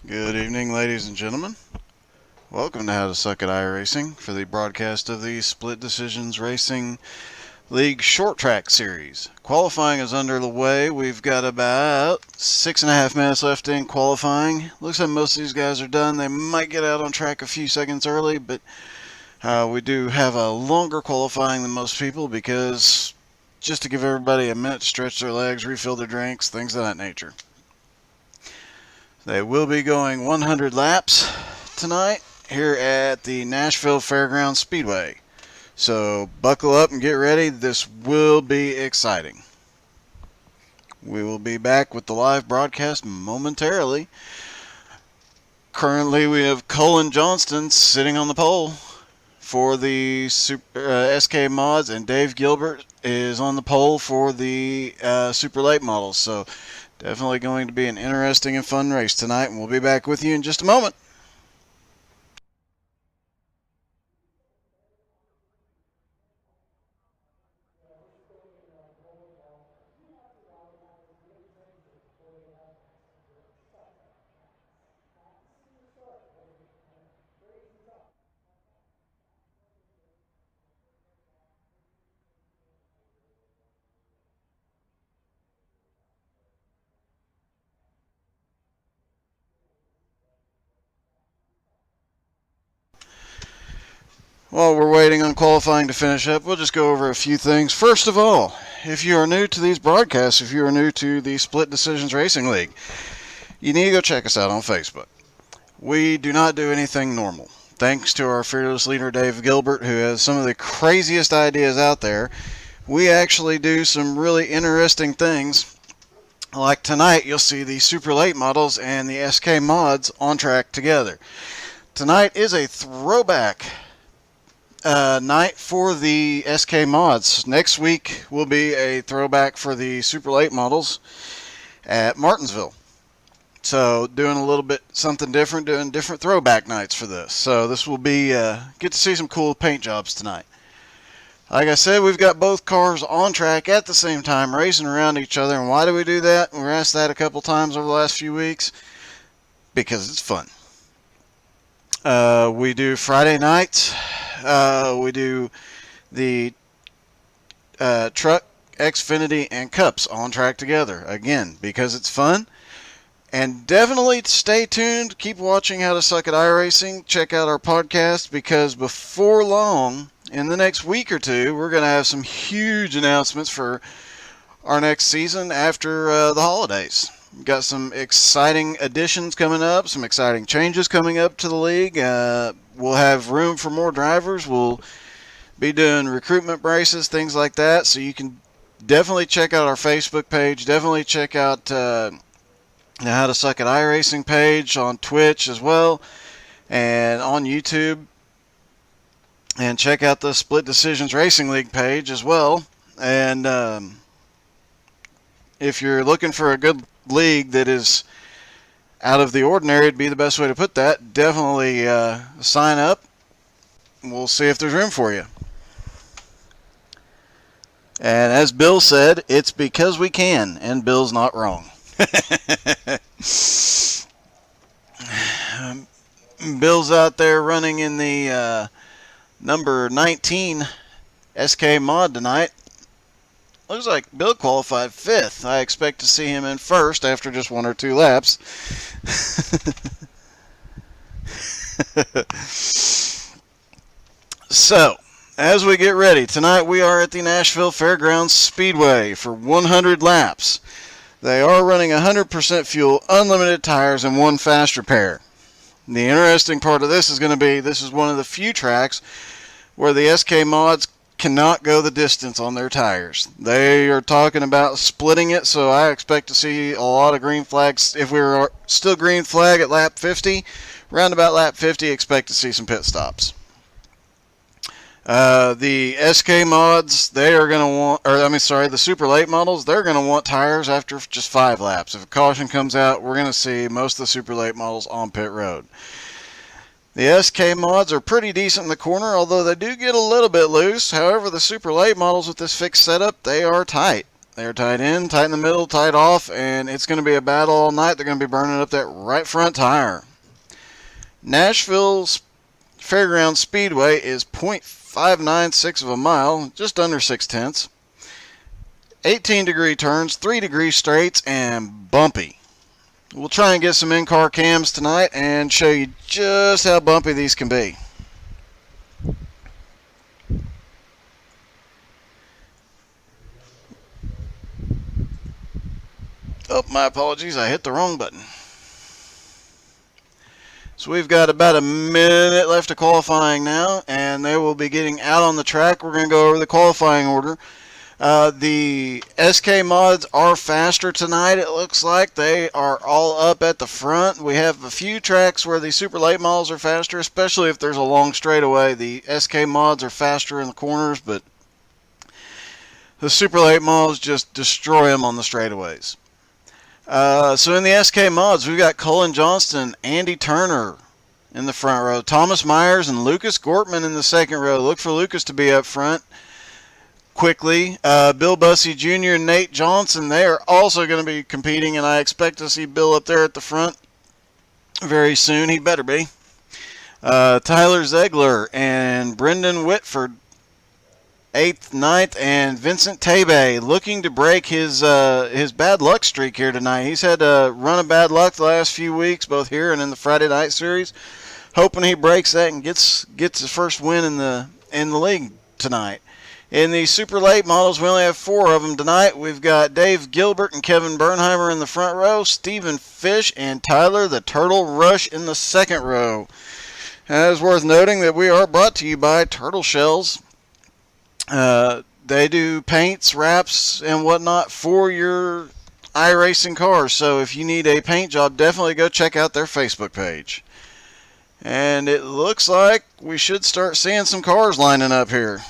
Good evening, ladies and gentlemen. Welcome to How to Suck at iRacing for the broadcast of the Split Decisions Racing League Short Track Series. Qualifying is underway. We've got about 6.5 minutes left in qualifying. Looks like most of these guys are done. They might get out on track a few seconds early, but we do have a longer qualifying than most people because just to give everybody a minute to stretch their legs, refill their drinks, things of that nature. They will be going 100 laps tonight here at the Nashville Fairgrounds Speedway. So buckle up and get ready. This will be exciting. We will be back with the live broadcast momentarily. Currently, we have Cullen Johnston sitting on the pole for the SK mods, and Dave Gilbert is on the pole for the super late models. So definitely going to be an interesting and fun race tonight, and we'll be back with you in just a moment. While we're waiting on qualifying to finish up, we'll just go over a few things. First of all, if you are new to these broadcasts, if you are new to the Split Decisions Racing League, you need to go check us out on Facebook. We do not do anything normal. Thanks to our fearless leader, Dave Gilbert, who has some of the craziest ideas out there, we actually do some really interesting things. Like tonight, you'll see the super late models and the SK mods on track together. Tonight is a throwback night for the SK mods. Next week will be a throwback for the super late models at Martinsville. So doing a little bit something different, doing different throwback nights for this. So this will be get to see some cool paint jobs tonight. Like I said, we've got both cars on track at the same time, racing around each other. And why do we do that? We were asked that a couple times over the last few weeks. Because it's fun. We do Friday nights. We do the truck, Xfinity, and Cups on track together. Again, because it's fun. And definitely stay tuned. Keep watching How to Suck at iRacing. Check out our podcast because before long, in the next week or two, we're going to have some huge announcements for our next season after the holidays. We've got some exciting additions coming up, some exciting changes coming up to the league. We'll have room for more drivers. We'll be doing recruitment braces, things like that. So you can definitely check out our Facebook page. Definitely check out the How to Suck at iRacing page on Twitch as well and on YouTube. And check out the Split Decisions Racing League page as well. And if you're looking for a good league that is out of the ordinary, it'd be the best way to put that. Definitely sign up. We'll see if there's room for you. And as Bill said, it's because we can, and Bill's not wrong. Bill's out there running in the number 19 SK mod tonight. Looks like Bill qualified 5th. I expect to see him in 1st after just 1 or 2 laps. So, as we get ready, tonight we are at the Nashville Fairgrounds Speedway for 100 laps. They are running 100% fuel, unlimited tires, and 1 fast repair. The interesting part of this is going to be, this is one of the few tracks where the SK mods cannot go the distance on their tires. They are talking about splitting it, so I expect to see a lot of green flags. If we're still green flag at lap 50, round about lap 50, expect to see some pit stops. The SK mods, they are going to want, the super late models, they're going to want tires after just 5 laps. If a caution comes out, we're going to see most of the super late models on pit road. The SK mods are pretty decent in the corner, although they do get a little bit loose. However, the super late models with this fixed setup, they are tight. They're tight in, tight in the middle, tight off, and it's going to be a battle all night. They're going to be burning up that right front tire. Nashville's Fairgrounds Speedway is 0.596 of a mile, just under 6/10. 18-degree turns, 3-degree straights, and bumpy. We'll try and get some in-car cams tonight and show you just how bumpy these can be. Oh, my apologies, I hit the wrong button. So we've got about a minute left of qualifying now, and they will be getting out on the track. We're going to go over the qualifying order. The SK mods are faster tonight, it looks like. They are all up at the front. We have a few tracks where the super late models are faster, especially if there's a long straightaway. The SK mods are faster in the corners, but the super late models just destroy them on the straightaways. So in the SK mods, we've got Cullen Johnston, Andy Turner in the front row, Thomas Myers and Lucas Gortman in the second row. Look for Lucas to be up front quickly. Bill Bussey Jr. and Nate Johnson, they are also going to be competing, and I expect to see Bill up there at the front very soon. He better be. Tyler Zegler and Brendan Whitford, 8th, 9th, and Vincent Tabe looking to break his bad luck streak here tonight. He's had a run of bad luck the last few weeks, both here and in the Friday night series. Hoping he breaks that and gets his first win in the league tonight. In the super late models, we only have 4 of them tonight. We've got Dave Gilbert and Kevin Bernheimer in the front row, Stephen Fish and Tyler the Turtle Rush in the second row. And it's worth noting that we are brought to you by Turtle Shells. They do paints, wraps, and whatnot for your iRacing cars. So if you need a paint job, definitely go check out their Facebook page. And it looks like we should start seeing some cars lining up here.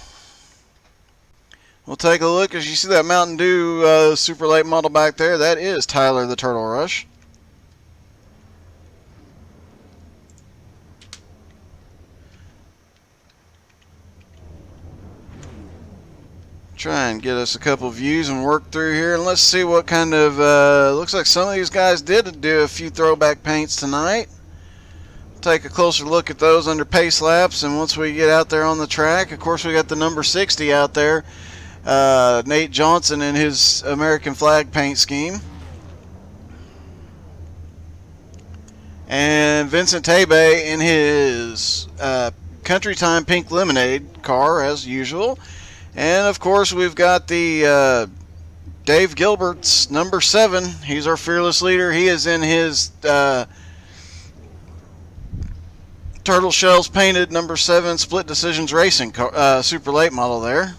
We'll take a look. As you see that Mountain Dew super late model back there, that is Tyler the Turtle Rush. Try and get us a couple views and work through here, and let's see what kind of looks like some of these guys did do a few throwback paints tonight. Take a closer look at those under pace laps, and once we get out there on the track, of course we got the number 60 out there, Nate Johnson in his American flag paint scheme, and Vincent Tabe in his Country Time Pink Lemonade car as usual. And, of course, we've got the Dave Gilbert's number 7. He's our fearless leader. He is in his Turtle Shells painted number 7 Split Decisions Racing super late model there.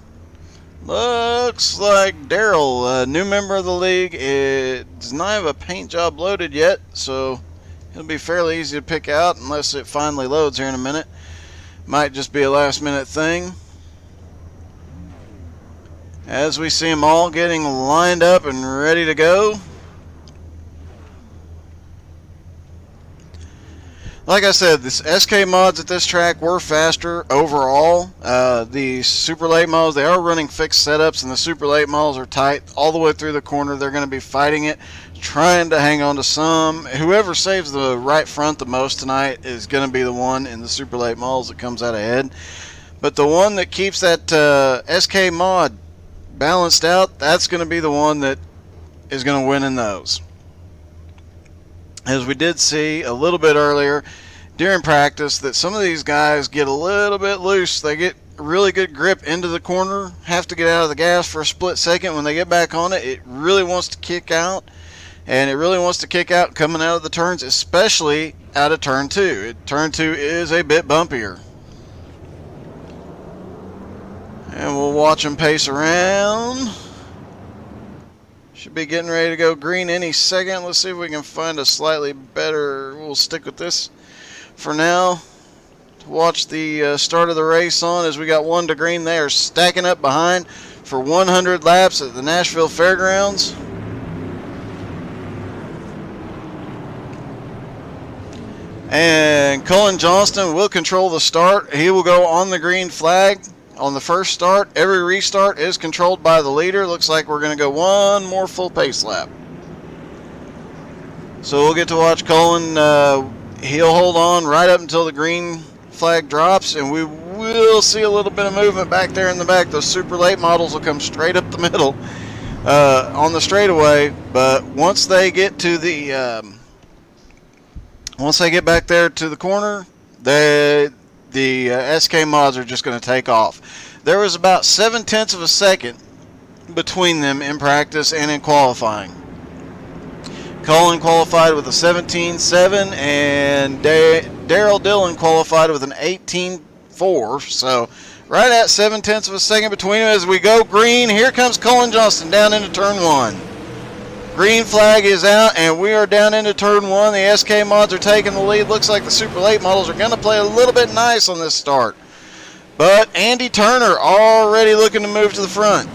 Looks like Daryl, new member of the league, does not have a paint job loaded yet, so it'll be fairly easy to pick out unless it finally loads here in a minute. Might just be a last-minute thing. As we see them all getting lined up and ready to go. Like I said, the SK mods at this track were faster overall. The super late models, they are running fixed setups, and the super late models are tight all the way through the corner. They're going to be fighting it, trying to hang on to some. Whoever saves the right front the most tonight is going to be the one in the super late models that comes out ahead. But the one that keeps that SK mod balanced out, that's going to be the one that is going to win in those. As we did see a little bit earlier during practice, that some of these guys get a little bit loose. They get really good grip into the corner, have to get out of the gas for a split second. When they get back on it, it really wants to kick out, and it really wants to kick out coming out of the turns, especially out of turn 2. Turn 2 is a bit bumpier. And we'll watch them pace around. Should be getting ready to go green any second. Let's see if we can find a slightly better. We'll stick with this for now to watch the start of the race on, as we got 1 to green. They are stacking up behind for 100 laps at the Nashville Fairgrounds. And Cullen Johnston will control the start. He will go on the green flag on the first start. Every restart is controlled by the leader. Looks like we're going to go one more full pace lap. So we'll get to watch Cullen. He'll hold on right up until the green flag drops, and we will see a little bit of movement back there in the back. Those super late models will come straight up the middle on the straightaway, but once they get to the once they get back there to the corner, the SK mods are just going to take off. There was about 0.7 of a second between them in practice and in qualifying. Cullen qualified with a 17.7, and Daryl Dillon qualified with an 18.4. So right at 0.7 of a second between them as we go green. Here comes Cullen Johnston down into turn 1. Green flag is out, and we are down into turn 1. The SK mods are taking the lead. Looks like the super late models are going to play a little bit nice on this start. But Andy Turner already looking to move to the front.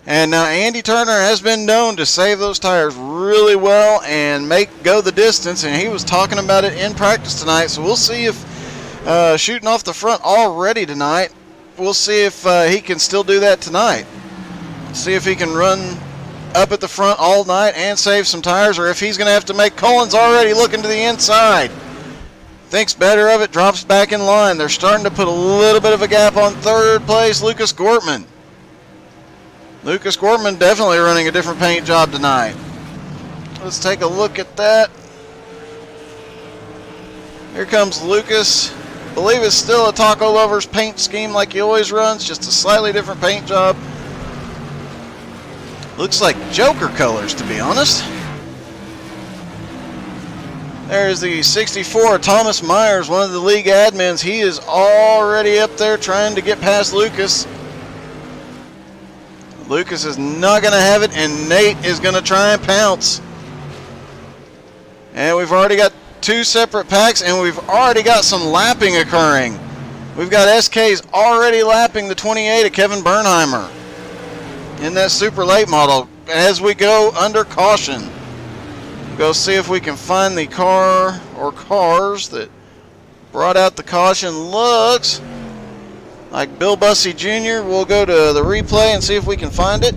And now Andy Turner has been known to save those tires really well and go the distance, and he was talking about it in practice tonight. So we'll see if shooting off the front already tonight, we'll see if he can still do that tonight. See if he can run up at the front all night and save some tires, or if he's going to have to make Cullen's already looking to the inside. Thinks better of it, drops back in line. They're starting to put a little bit of a gap on third place, Lucas Gortman. Lucas Gortman definitely running a different paint job tonight. Let's take a look at that. Here comes Lucas. I believe it's still a Taco Lover's paint scheme like he always runs, just a slightly different paint job. Looks like Joker colors, to be honest. There's the 64, Thomas Myers, one of the league admins. He is already up there trying to get past Lucas. Lucas is not going to have it, and Nate is going to try and pounce. And we've already got 2 separate packs, and we've already got some lapping occurring. We've got SKs already lapping the 28 of Kevin Bernheimer in that super late model as we go under caution. Go see if we can find the car or cars that brought out the caution. Looks like Bill Bussey Jr. We'll go to the replay and see if we can find it.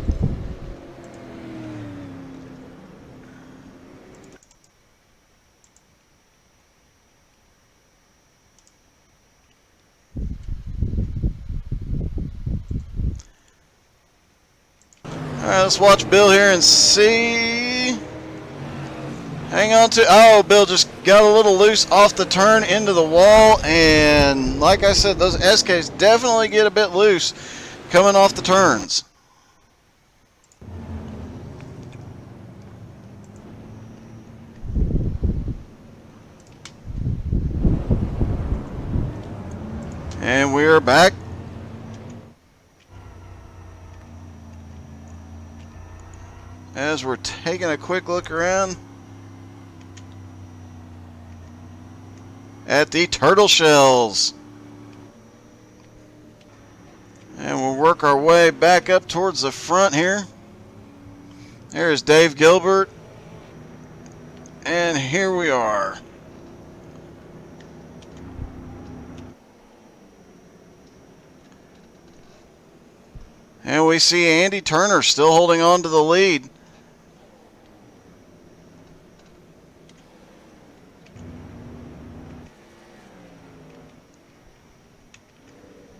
All right, let's watch Bill here and see. Hang on to, oh, Bill just got a little loose off the turn into the wall, and like I said, those SKs definitely get a bit loose coming off the turns. And we are back. As we're taking a quick look around at the turtle shells. And we'll work our way back up towards the front here. There's Dave Gilbert. And here we are. And we see Andy Turner still holding on to the lead.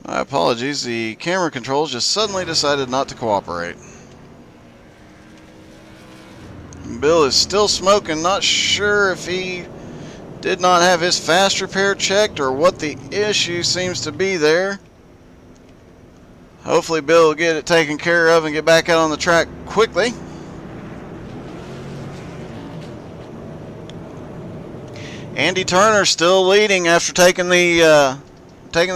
My apologies, the camera controls just suddenly decided not to cooperate. Bill is still smoking, not sure if he did not have his fast repair checked or what the issue seems to be there. Hopefully Bill will get it taken care of and get back out on the track quickly. Andy Turner still leading after taking the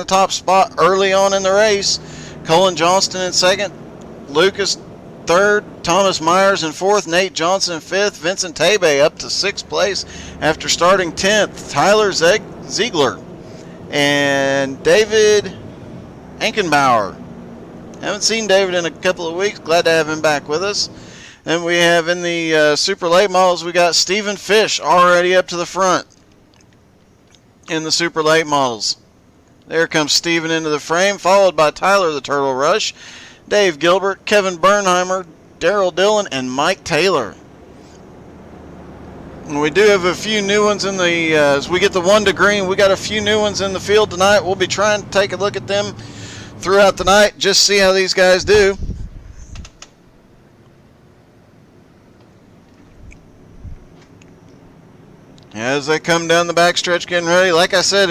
top spot early on in the race. Cullen Johnston in second, Lucas third, Thomas Myers in fourth, Nate Johnson in fifth, Vincent Tabe up to sixth place after starting 10th, Tyler Ziegler and David Ankenbauer. Haven't seen David in a couple of weeks. Glad to have him back with us. And we have in the super late models, we got Stephen Fish already up to the front in the super late models. There comes Steven into the frame, followed by Tyler the Turtle Rush, Dave Gilbert, Kevin Bernheimer, Daryl Dillon, and Mike Taylor. And we do have a few new ones in the, as we get the 1 to green, we got a few new ones in the field tonight. We'll be trying to take a look at them throughout the night, just see how these guys do. As they come down the backstretch getting ready, like I said,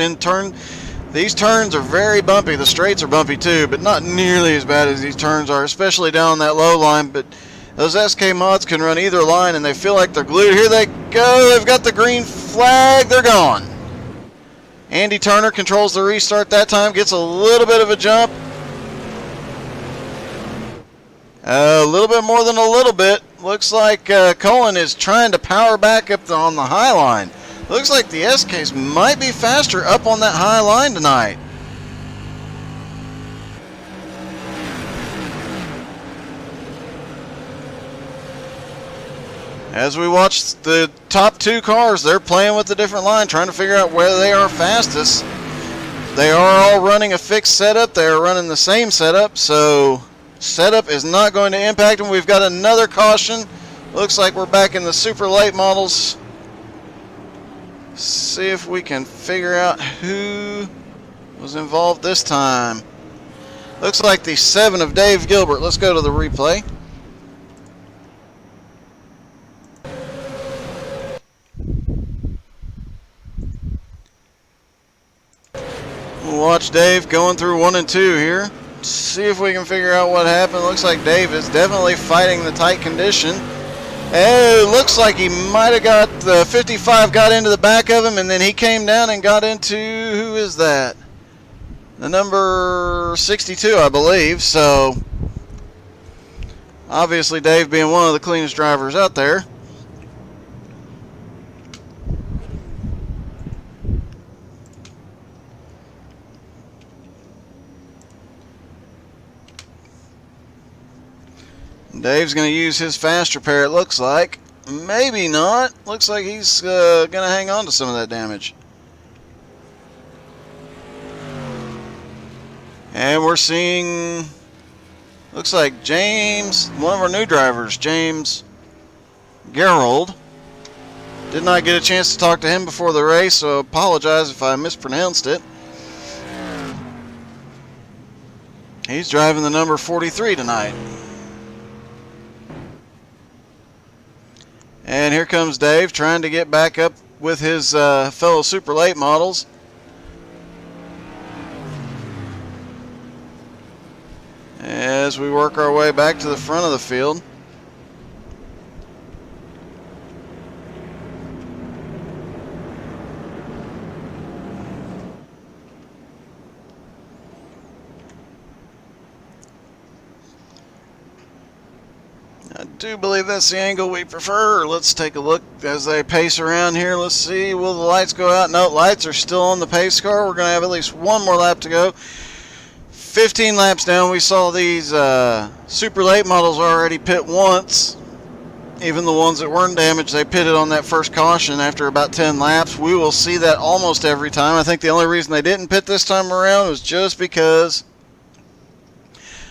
these turns are very bumpy. The straights are bumpy too, but not nearly as bad as these turns are, especially down on that low line. But those SK mods can run either line, and they feel like they're glued. Here they go. They've got the green flag. They're gone. Andy Turner controls the restart that time, gets a little bit of a jump. A little bit more than a little bit. Looks like Cullen is trying to power back up on the high line. Looks like the SKs might be faster up on that high line tonight. As we watch the top 2 cars, they're playing with a different line, trying to figure out where they are fastest. They are all running a fixed setup. They are running the same setup, so setup is not going to impact them. We've got another caution. Looks like we're back in the super late models. See if we can figure out who was involved this time. Looks like the 7 of Dave Gilbert. Let's go to the replay. We'll watch Dave going through 1 and 2 here. See if we can figure out what happened. Looks like Dave is definitely fighting the tight condition. It looks like he might have got the 55 got into the back of him, and then he came down and got into, who is that? The number 62, I believe. So obviously Dave being one of the cleanest drivers out there. Dave's going to use his fast repair, it looks like. Maybe not. Looks like he's going to hang on to some of that damage. And we're seeing, looks like James, one of our new drivers, James Gerald. Did not get a chance to talk to him before the race, so apologize if I mispronounced it. He's driving the number 43 tonight. And here comes Dave trying to get back up with his fellow super late models. As we work our way back to the front of the field. I do believe that's the angle we prefer. Let's take a look as they pace around here. Let's see, will the lights go out? No, lights are still on the pace car. We're going to have at least one more lap to go. 15 laps down. We saw these super late models already pit once. Even the ones that weren't damaged, they pitted on that first caution after about 10 laps. We will see that almost every time. I think the only reason they didn't pit this time around was just because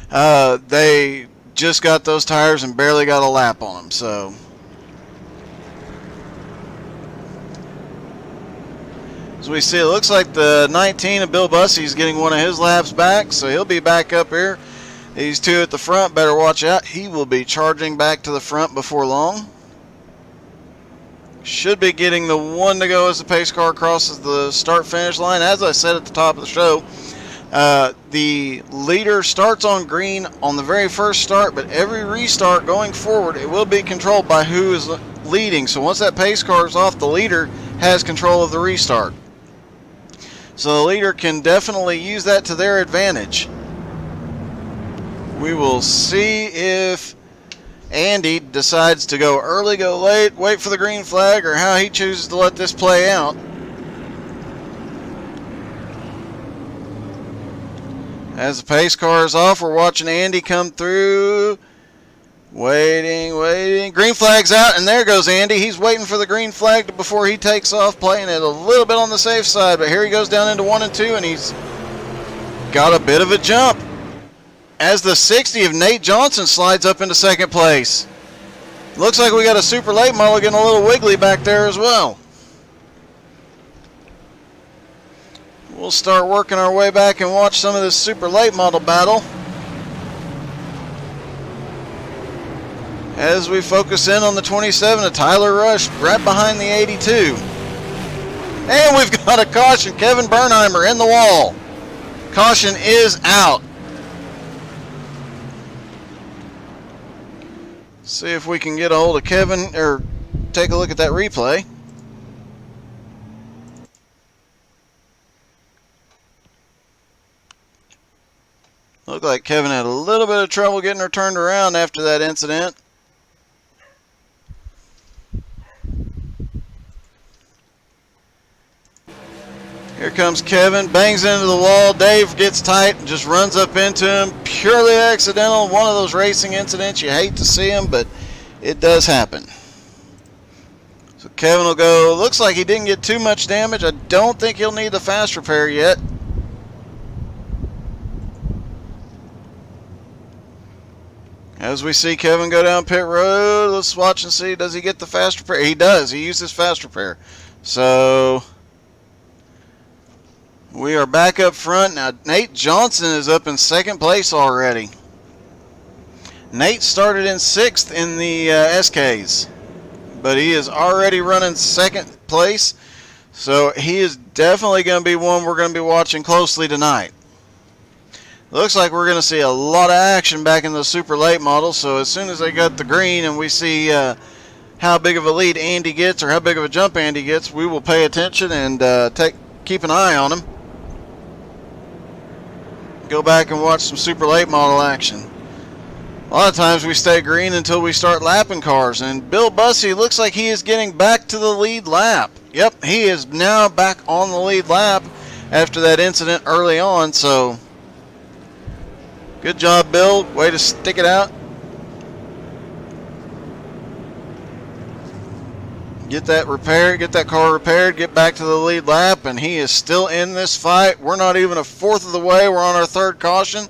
they just got those tires and barely got a lap on them. So as we see, it looks like the 19 of Bill Bussey is getting one of his laps back, so he'll be back up here. These 2 at the front better watch out. He will be charging back to the front before long. Should be getting the 1 to go as the pace car crosses the start finish line. As I said at the top of the show, the leader starts on green on the very first start, but every restart going forward, it will be controlled by who is leading. So once that pace car is off, the leader has control of the restart. So the leader can definitely use that to their advantage. We will see if Andy decides to go early, go late, wait for the green flag, or how he chooses to let this play out. As the pace car is off, we're watching Andy come through. Waiting. Green flag's out, and there goes Andy. He's waiting for the green flag before he takes off, playing it a little bit on the safe side. But here he goes down into 1 and 2, and he's got a bit of a jump as the 60 of Nate Johnson slides up into second place. Looks like we got a super late model getting a little wiggly back there as well. We'll start working our way back and watch some of this super late model battle as we focus in on the 27 of Tyler Rush right behind the 82. And we've got a caution. Kevin Bernheimer in the wall. Caution is out. See if we can get a hold of Kevin or take a look at that replay. Looked like Kevin had a little bit of trouble getting her turned around after that incident. Here comes Kevin, bangs into the wall. Dave gets tight and just runs up into him. Purely accidental. One of those racing incidents. You hate to see them, but it does happen. So Kevin will go. Looks like he didn't get too much damage. I don't think he'll need the fast repair yet. As we see Kevin go down pit road, let's watch and see. Does he get the fast repair? He does. He used his fast repair. So we are back up front. Now, Nate Johnson is up in second place already. Nate started in 6th in the SKs, but he is already running second place. So he is definitely going to be one we're going to be watching closely tonight. Looks like we're going to see a lot of action back in the super late model. So as soon as they got the green and we see how big of a lead Andy gets or how big of a jump Andy gets, we will pay attention and keep an eye on him. Go back and watch some super late model action. A lot of times we stay green until we start lapping cars, and Bill Bussey looks like he is getting back to the lead lap. Yep, he is now back on the lead lap after that incident early on, so good job, Bill. Way to stick it out. Get that repaired, get that car repaired, get back to the lead lap, and he is still in this fight. We're not even a fourth of the way. We're on our third caution.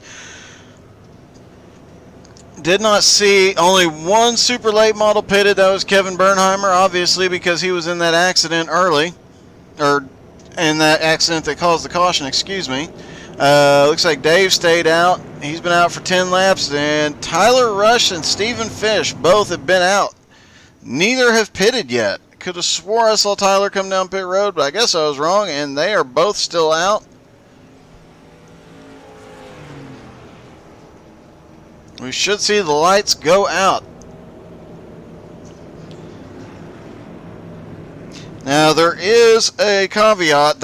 Did not see only one super late model pitted. That was Kevin Bernheimer, obviously, because he was in that accident early, or in that accident that caused the caution, excuse me. Looks like Dave stayed out. He's been out for 10 laps, and Tyler Rush and Stephen Fish both have been out. Neither have pitted yet. Could have swore I saw Tyler come down pit road, but I guess I was wrong, and they are both still out. We should see the lights go out. Now there is a caveat.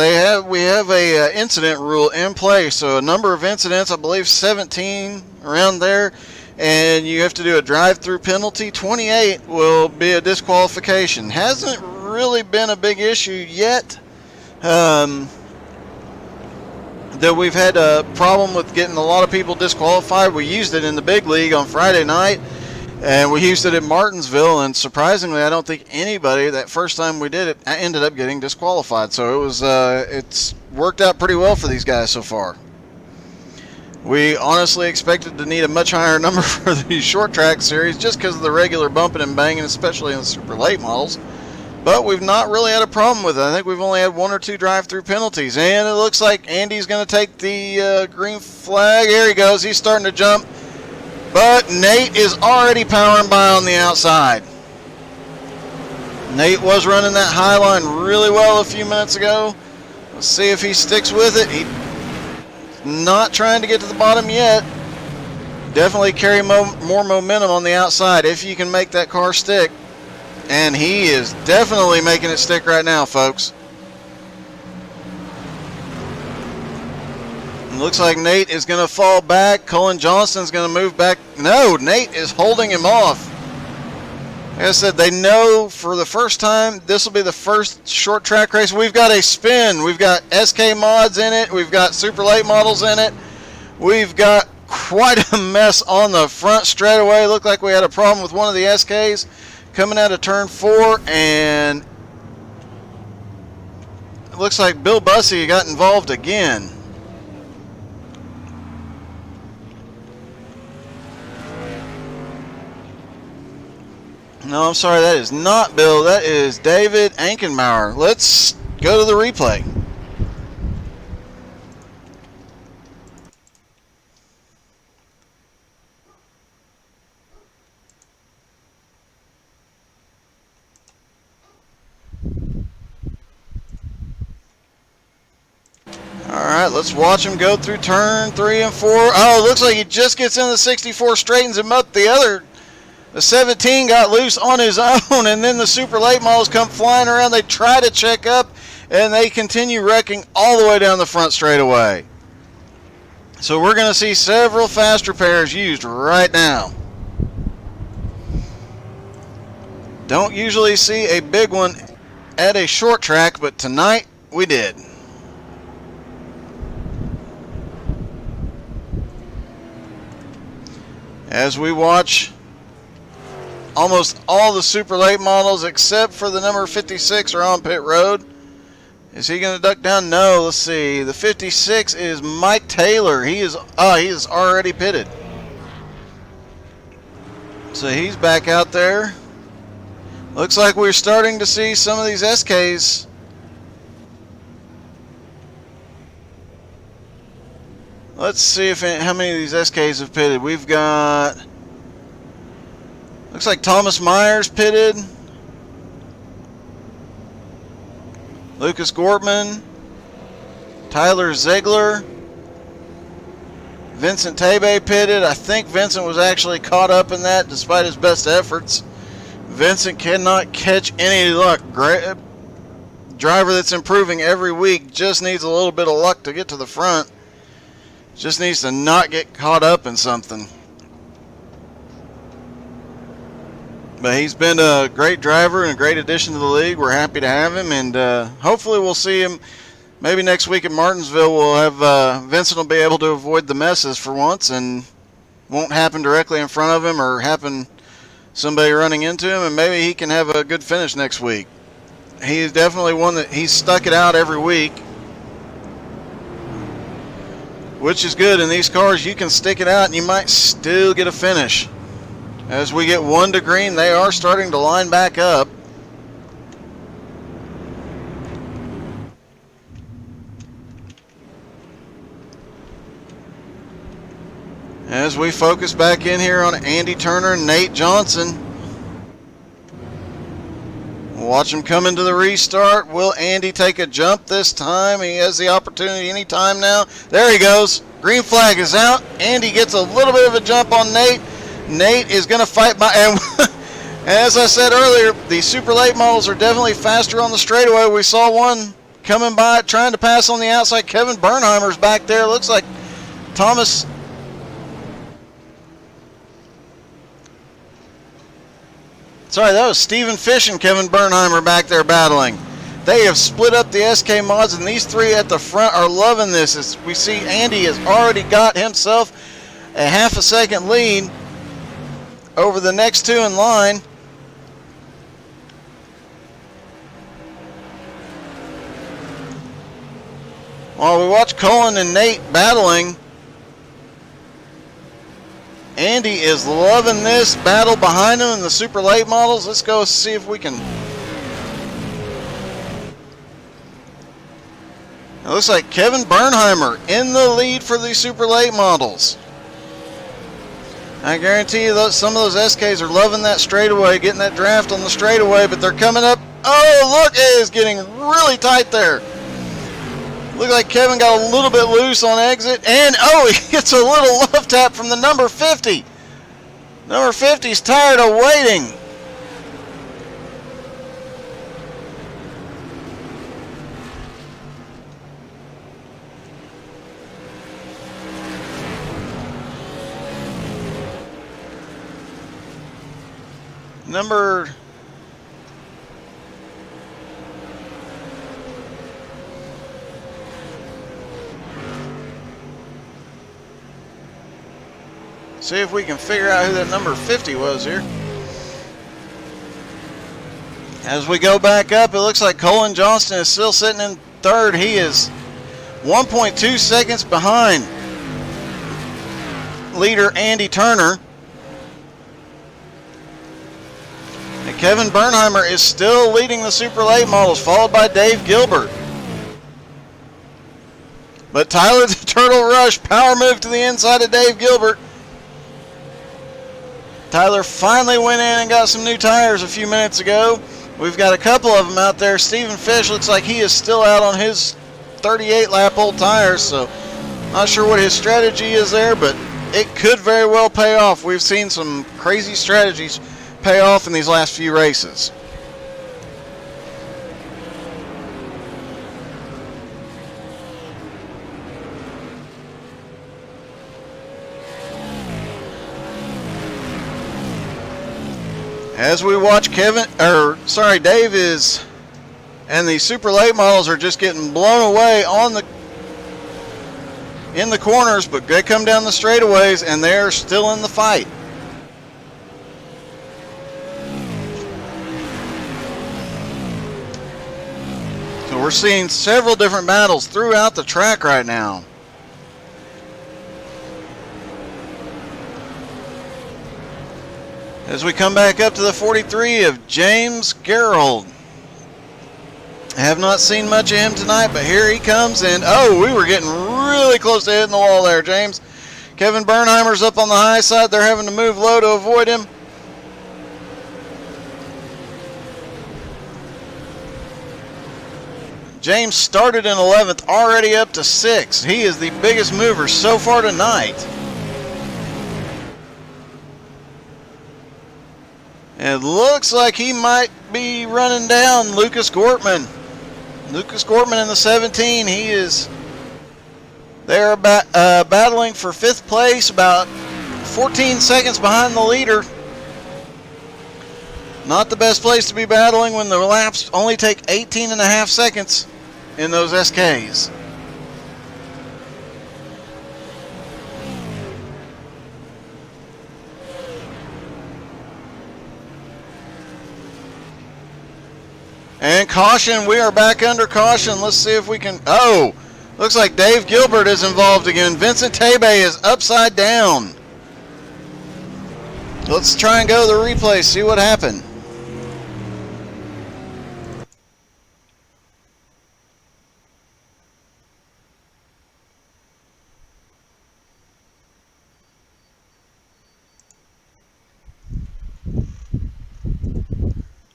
We have a incident rule in place. So a number of incidents, I believe 17 around there, and you have to do a drive-through penalty. 28 will be a disqualification. Hasn't really been a big issue yet. That we've had a problem with getting a lot of people disqualified. We used it in the big league on Friday night, and we used it at Martinsville, and surprisingly I don't think anybody that first time we did it ended up getting disqualified. So it was it's worked out pretty well for these guys so far. We honestly expected to need a much higher number for the short track series just because of the regular bumping and banging, especially in the super late models. But we've not really had a problem with it. I think we've only had 1 or 2 drive-through penalties. And it looks like Andy's going to take the green flag. Here he goes. He's starting to jump. But Nate is already powering by on the outside. Nate was running that high line really well a few minutes ago. Let's see if he sticks with it. He's not trying to get to the bottom yet. Definitely carry more momentum on the outside if you can make that car stick. And he is definitely making it stick right now, folks. It looks like Nate is going to fall back. Cullen Johnston's going to move back. No, Nate is holding him off. Like I said, they know for the first time this will be the first short track race. We've got a spin. We've got SK mods in it. We've got super late models in it. We've got quite a mess on the front straightaway. Looked like we had a problem with one of the SKs coming out of turn 4, and it looks like Bill Bussey got involved again. No, I'm sorry, that is not Bill. That is David Ankenbauer. Let's go to the replay. Alright, let's watch him go through turn 3 and 4. Oh, it looks like he just gets in the 64, straightens him up. The 17 got loose on his own, and then the super late models come flying around. They try to check up, and they continue wrecking all the way down the front straightaway. So we're going to see several fast repairs used right now. Don't usually see a big one at a short track, but tonight we did. As we watch almost all the super late models except for the number 56 are on pit road. Is he going to duck down? No, let's see. The 56 is Mike Taylor. He is already pitted. So he's back out there. Looks like we're starting to see some of these SKs. Let's see how many of these SKs have pitted. We've got, looks like Thomas Myers pitted. Lucas Gortman. Tyler Ziegler. Vincent Tebe pitted. I think Vincent was actually caught up in that despite his best efforts. Vincent cannot catch any luck. Great driver that's improving every week, just needs a little bit of luck to get to the front. Just needs to not get caught up in something. But he's been a great driver and a great addition to the league. We're happy to have him, and hopefully we'll see him maybe next week in Martinsville. We'll have Vincent will be able to avoid the messes for once and won't happen directly in front of him or happen somebody running into him, and maybe he can have a good finish next week. He is definitely one that he's stuck it out every week, which is good. In these cars, you can stick it out and you might still get a finish. As we get 1 to green, they are starting to line back up. As we focus back in here on Andy Turner and Nate Johnson. Watch him come into the restart. Will Andy take a jump this time? He has the opportunity anytime now. There he goes. Green flag is out. Andy gets a little bit of a jump on Nate. Nate is going to fight by. And as I said earlier, the super late models are definitely faster on the straightaway. We saw one coming by trying to pass on the outside. Kevin Bernheimer's back there. Looks like Thomas. Sorry, that was Stephen Fish and Kevin Bernheimer back there battling. They have split up the SK mods, and these three at the front are loving this. As we see, Andy has already got himself a half a second lead over the next two in line. While we watch Colin and Nate battling, Andy is loving this battle behind him in the super late models. Let's go see if we can. It looks like Kevin Bernheimer in the lead for the super late models. I guarantee you some of those SKs are loving that straightaway, getting that draft on the straightaway, but they're coming up. Oh, look, it is getting really tight there. Look like Kevin got a little bit loose on exit, and oh, he gets a little love tap from the number 50. Number 50's tired of waiting. See if we can figure out who that number 50 was here. As we go back up, it looks like Colin Johnston is still sitting in third. He is 1.2 seconds behind leader Andy Turner. Kevin Bernheimer is still leading the Super Late Models, followed by Dave Gilbert. But Tyler the Turtle Rush power move to the inside of Dave Gilbert. Tyler finally went in and got some new tires a few minutes ago. We've got a couple of them out there. Stephen Fish looks like he is still out on his 38 lap old tires, so not sure what his strategy is there, but it could very well pay off. We've seen some crazy strategies pay off in these last few races. As we watch Dave is, and the Super Late Models are just getting blown away in the corners, but they come down the straightaways and they're still in the fight. So we're seeing several different battles throughout the track right now. As we come back up to the 43 of James Gerald. I have not seen much of him tonight, but here he comes, and we were getting really close to hitting the wall there, James. Kevin Bernheimer's up on the high side. They're having to move low to avoid him. James started in 11th, already up to 6th. He is the biggest mover so far tonight. It looks like he might be running down Lucas Gortman. Lucas Gortman in the 17. They're battling for 5th place, about 14 seconds behind the leader. Not the best place to be battling when the laps only take 18.5 seconds in those SKs. And caution, we are back under caution. Let's see if we can, looks like Dave Gilbert is involved again. Vincent Tebe is upside down. Let's try and go to the replay, see what happened.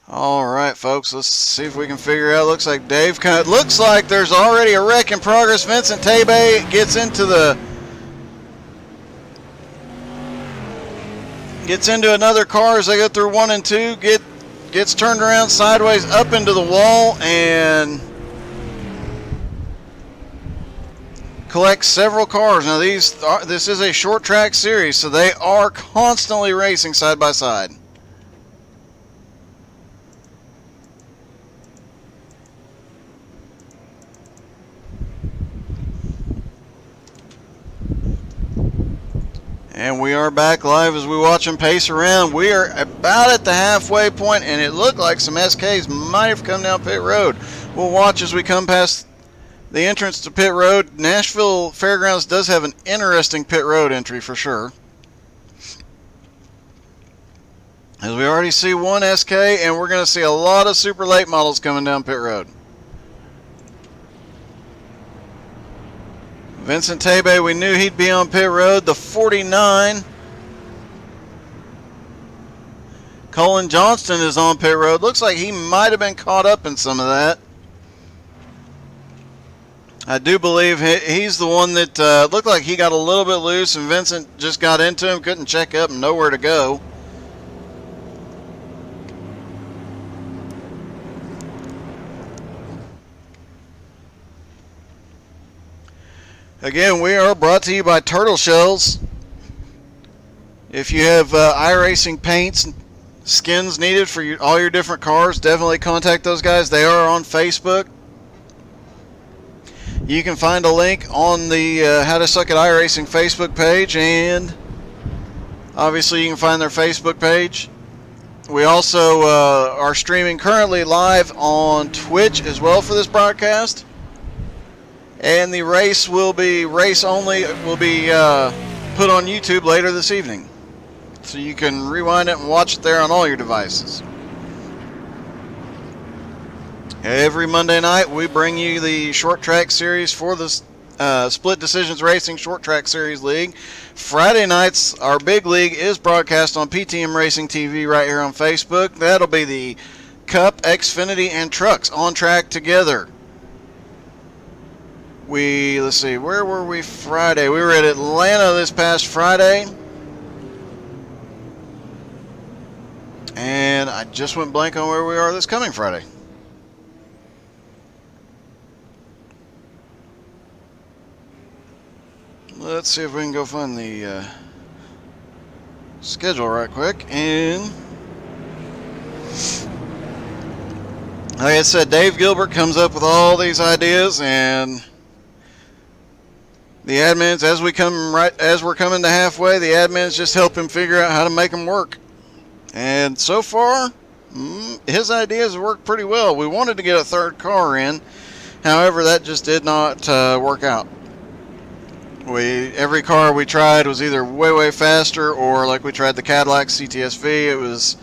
All right, folks, let's see if we can figure out. Looks like looks like there's already a wreck in progress. Vincent Tebe gets into another car as they go through 1 and 2. Gets turned around sideways up into the wall and collects several cars. Now this is a short track series, so they are constantly racing side by side. And we are back live as we watch them pace around. We are about at the halfway point, and it looked like some SKs might have come down pit road. We'll watch as we come past the entrance to pit road. Nashville Fairgrounds does have an interesting pit road entry for sure. As we already see one SK, and we're going to see a lot of super late models coming down pit road. Vincent Tebe, we knew he'd be on pit road. The 49. Colin Johnston is on pit road. Looks like he might have been caught up in some of that. I do believe he's the one that looked like he got a little bit loose, and Vincent just got into him, couldn't check up, and nowhere to go. Again, we are brought to you by Turtle Shells. If you have iRacing paints and skins needed for all your different cars, definitely contact those guys. They are on Facebook. You can find a link on the How to Suck at iRacing Facebook page, and obviously you can find their Facebook page. We also are streaming currently live on Twitch as well for this broadcast. And the race will be put on YouTube later this evening. So you can rewind it and watch it there on all your devices. Every Monday night, we bring you the short track series for the Split Decisions Racing Short Track Series League. Friday nights, our big league is broadcast on PTM Racing TV right here on Facebook. That'll be the Cup, Xfinity, and Trucks on track together. Let's see, where were we Friday? We were at Atlanta this past Friday. And I just went blank on where we are this coming Friday. Let's see if we can go find the schedule right quick. And like I said, Dave Gilbert comes up with all these ideas, and the admins, as we're coming to halfway, the admins just help him figure out how to make them work. And so far, his ideas have worked pretty well. We wanted to get a third car in, however, that just did not work out. Every car we tried was either way faster, or like we tried the Cadillac CTSV, it was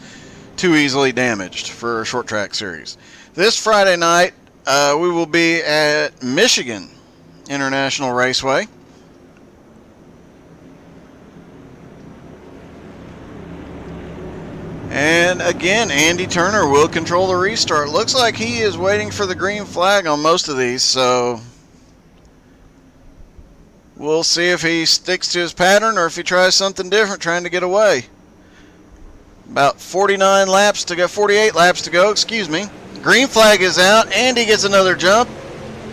too easily damaged for a short track series. This Friday night, we will be at Michigan International Raceway. And again, Andy Turner will control the restart. Looks like he is waiting for the green flag on most of these, so we'll see if he sticks to his pattern or if he tries something different, trying to get away. About 48 laps to go, excuse me. Green flag is out. Andy gets another jump.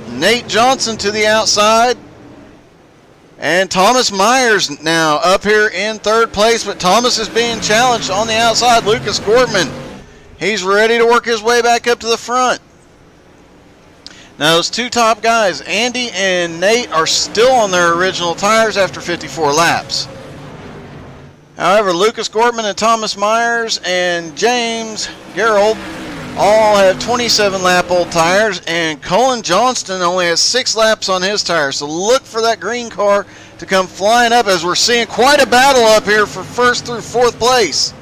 Nate Johnson to the outside. And Thomas Myers now up here in third place, but Thomas is being challenged on the outside. Lucas Gortman, he's ready to work his way back up to the front. Now those two top guys, Andy and Nate, are still on their original tires after 54 laps. However, Lucas Gortman and Thomas Myers and James Gerald all have 27-lap-old tires, and Colin Johnston only has 6 laps on his tires. So look for that green car to come flying up, as we're seeing quite a battle up here for first through fourth place.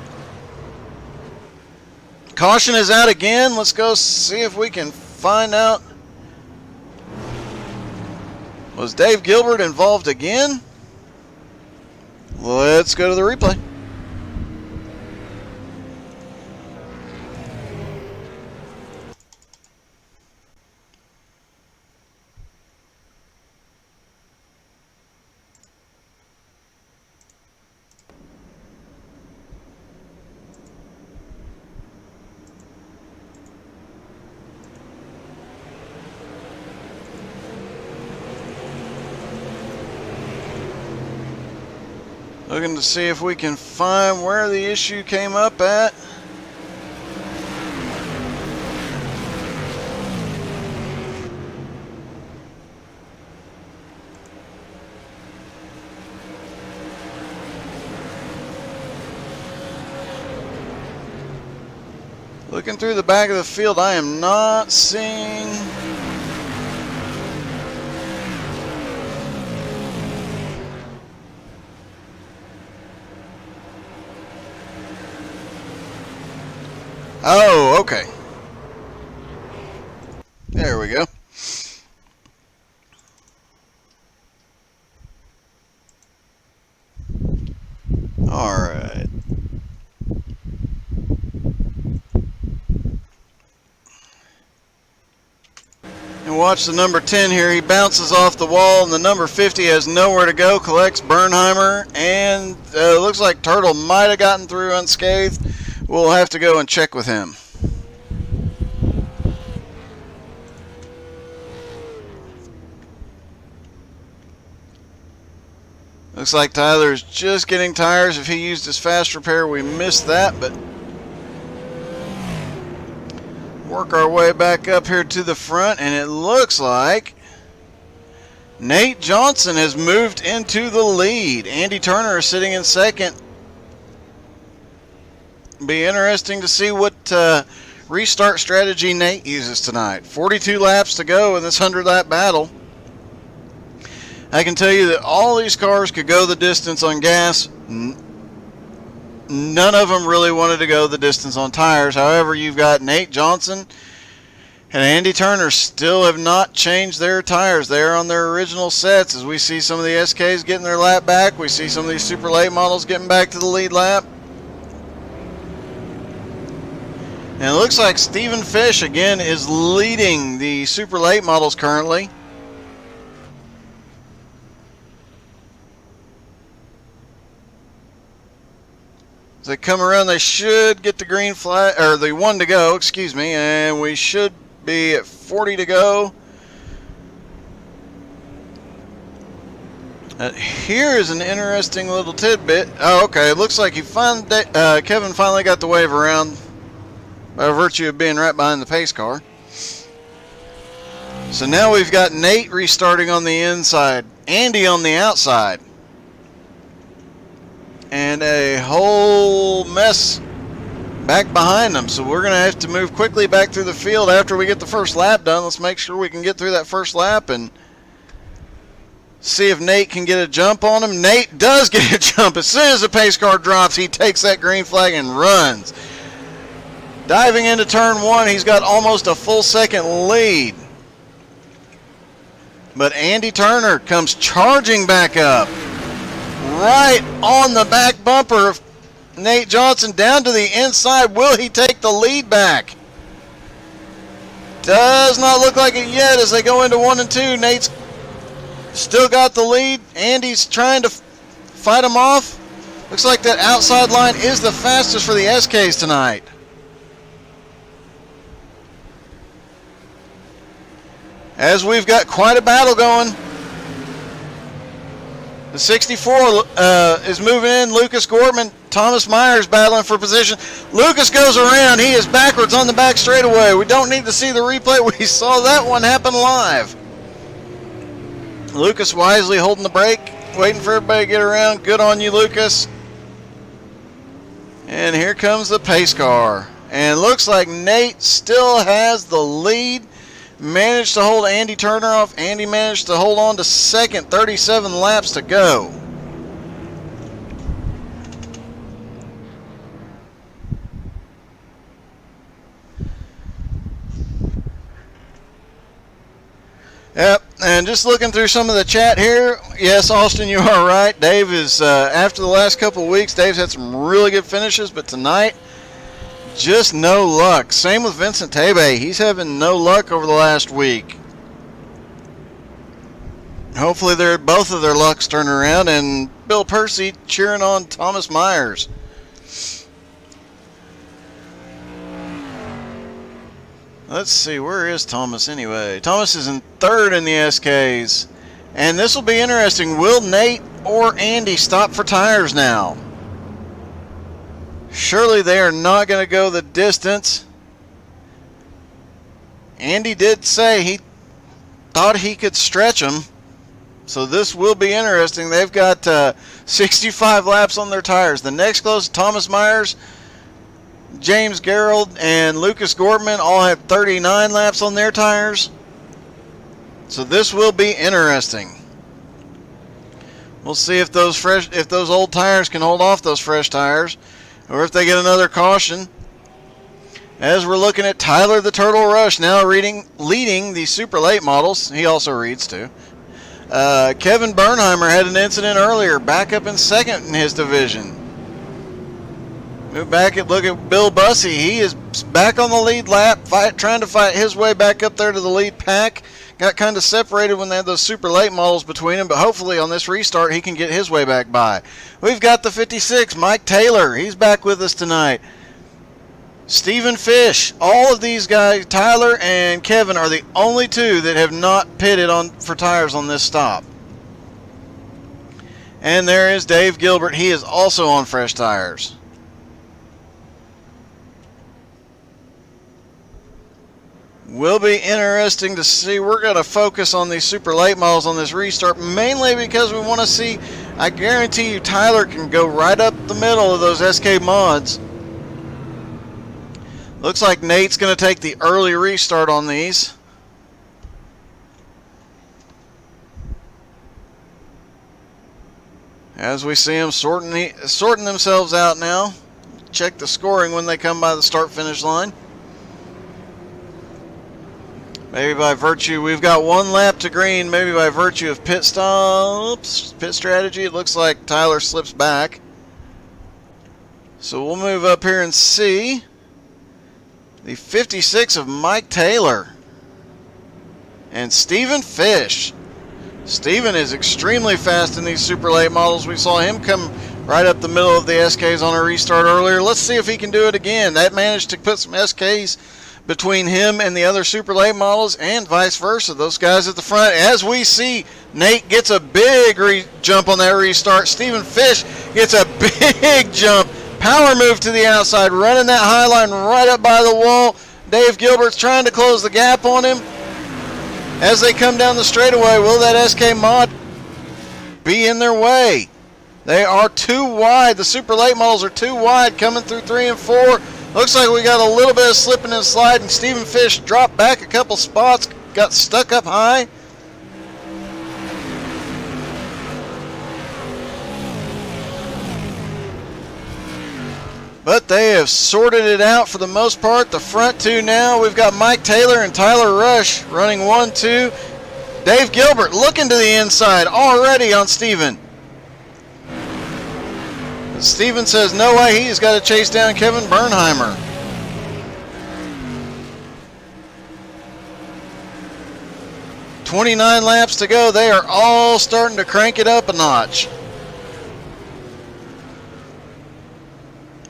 Caution is out again. Let's go see if we can find out. Was Dave Gilbert involved again? Let's go to the replay. Looking to see if we can find where the issue came up at. Looking through the back of the field, I am not seeing Oh, okay. There we go. All right. And watch the number 10 here. He bounces off the wall, and the number 50 has nowhere to go. Collects Bernheimer, and looks like Turtle might have gotten through unscathed. We'll have to go and check with him. Looks like Tyler's just getting tires. If he used his fast repair, we missed that, but work our way back up here to the front, and it looks like Nate Johnson has moved into the lead. Andy Turner is sitting in second. Be interesting to see what restart strategy Nate uses tonight. 42 laps to go in this 100-lap battle. I can tell you that all these cars could go the distance on gas. None of them really wanted to go the distance on tires. However, you've got Nate Johnson And Andy Turner still have not changed their tires. They're on their original sets. As we see some of the SKs getting their lap back, we see some of these super late models getting back to the lead lap. And it looks like Stephen Fish again is leading the super late models currently. As they come around, they should get the green flag, or the 1 to go, excuse me, and we should be at 40 to go. Here is an interesting little tidbit. Oh, okay. It looks like Kevin finally got the wave around by virtue of being right behind the pace car. So now we've got Nate restarting on the inside, Andy on the outside, and a whole mess back behind them. So we're going to have to move quickly back through the field after we get the first lap done. Let's make sure we can get through that first lap and see if Nate can get a jump on him. Nate does get a jump. As soon as the pace car drops, he takes that green flag and runs. Diving into turn 1, he's got almost a full second lead. But Andy Turner comes charging back up, right on the back bumper of Nate Johnson, down to the inside. Will he take the lead back? Does not look like it yet as they go into 1 and 2. Nate's still got the lead. Andy's trying to fight him off. Looks like that outside line is the fastest for the SKs tonight. As we've got quite a battle going. The 64 is moving in. Lucas Gorman, Thomas Myers battling for position. Lucas goes around. He is backwards on the back straightaway. We don't need to see the replay. We saw that one happen live. Lucas wisely holding the brake, waiting for everybody to get around. Good on you, Lucas. And here comes the pace car. And looks like Nate still has the lead. Managed to hold Andy Turner off. Andy managed to hold on to second. 37 laps to go. Yep, and just looking through some of the chat here, yes, Austin, you are right. Dave is, after the last couple of weeks, Dave's had some really good finishes, but tonight, just no luck. Same with Vincent Tebe. He's having no luck over the last week. Hopefully both of their lucks turn around, and Bill Percy cheering on Thomas Myers. Let's see, where is Thomas anyway? Thomas is in third in the SKs. And this will be interesting. Will Nate or Andy stop for tires now? Surely they are not going to go the distance. Andy did say he thought he could stretch them. So this will be interesting. They've got 65 laps on their tires. The next closest, Thomas Myers, James Gerald, and Lucas Gorman all have 39 laps on their tires. So this will be interesting. We'll see if those old tires can hold off those fresh tires, or if they get another caution. As we're looking at Tyler the Turtle Rush now leading the super late models. He also reads too. Kevin Bernheimer had an incident earlier, back up in second in his division. Move back and look at Bill Bussey. He is back on the lead lap, trying to fight his way back up there to the lead pack. Got kind of separated when they had those super late models between them, but hopefully on this restart he can get his way back by. We've got the 56, Mike Taylor. He's back with us tonight. Stephen Fish. All of these guys, Tyler and Kevin, are the only two that have not pitted for tires on this stop. And there is Dave Gilbert. He is also on fresh tires. Will be interesting to see. We're going to focus on these super late models on this restart, mainly because we want to see. I guarantee you Tyler can go right up the middle of those SK mods. Looks like Nate's going to take the early restart on these. As we see them sorting themselves out now. Check the scoring when they come by the start-finish line. Maybe by virtue, we've got one lap to green. Maybe by virtue of pit stops, pit strategy, it looks like Tyler slips back. So we'll move up here and see the 56 of Mike Taylor and Stephen Fish. Stephen is extremely fast in these super late models. We saw him come right up the middle of the SKs on a restart earlier. Let's see if he can do it again. That managed to put some SKs between him and the other super late models, and vice versa. Those guys at the front, as we see, Nate gets a big jump on that restart. Stephen Fish gets a big jump. Power move to the outside, running that high line right up by the wall. Dave Gilbert's trying to close the gap on him. As they come down the straightaway, will that SK mod be in their way? They are too wide. The super late models are too wide coming through 3 and 4. Looks like we got a little bit of slipping and sliding. Stephen Fish dropped back a couple spots, got stuck up high. But they have sorted it out for the most part. The front two now, we've got Mike Taylor and Tyler Rush running 1-2. Dave Gilbert looking to the inside already on Steven. Steven says no way, he's got to chase down Kevin Bernheimer. "29 laps to go. They are all starting to crank it up a notch.